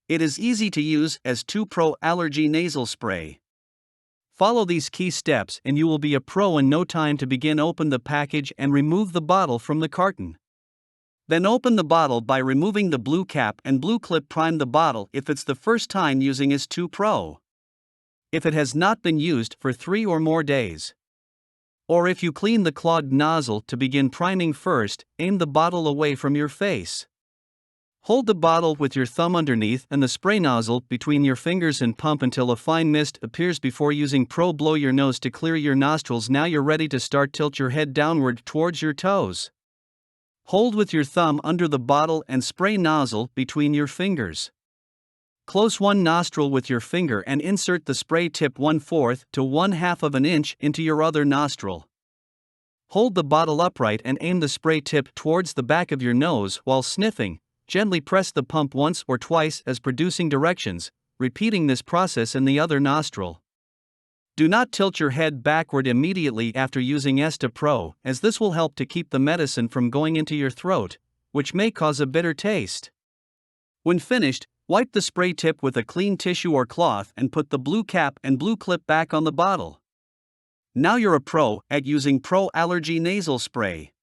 It is easy to use as Astepro Allergy nasal spray. Follow these key steps and you will be a pro in no time. To begin, open the package and remove the bottle from the carton. Then open the bottle by removing the blue cap and blue clip. Prime the bottle if it's the first time using Astepro. If it has not been used for 3 or more days. Or if you clean the clogged nozzle. To begin priming, first, aim the bottle away from your face. Hold the bottle with your thumb underneath and the spray nozzle between your fingers and pump until a fine mist appears. Before using Pro, blow your nose to clear your nostrils. Now you're ready to start. Tilt your head downward towards your toes. Hold with your thumb under the bottle and spray nozzle between your fingers. Close one nostril with your finger and insert the spray tip 1/4 to 1/2 of an inch into your other nostril. Hold the bottle upright and aim the spray tip towards the back of your nose while sniffing. Gently press the pump once or twice as producing directions, repeating this process in the other nostril. Do not tilt your head backward immediately after using Astepro, as this will help to keep the medicine from going into your throat, which may cause a bitter taste. When finished, wipe the spray tip with a clean tissue or cloth and put the blue cap and blue clip back on the bottle. Now you're a pro at using Pro Allergy nasal spray.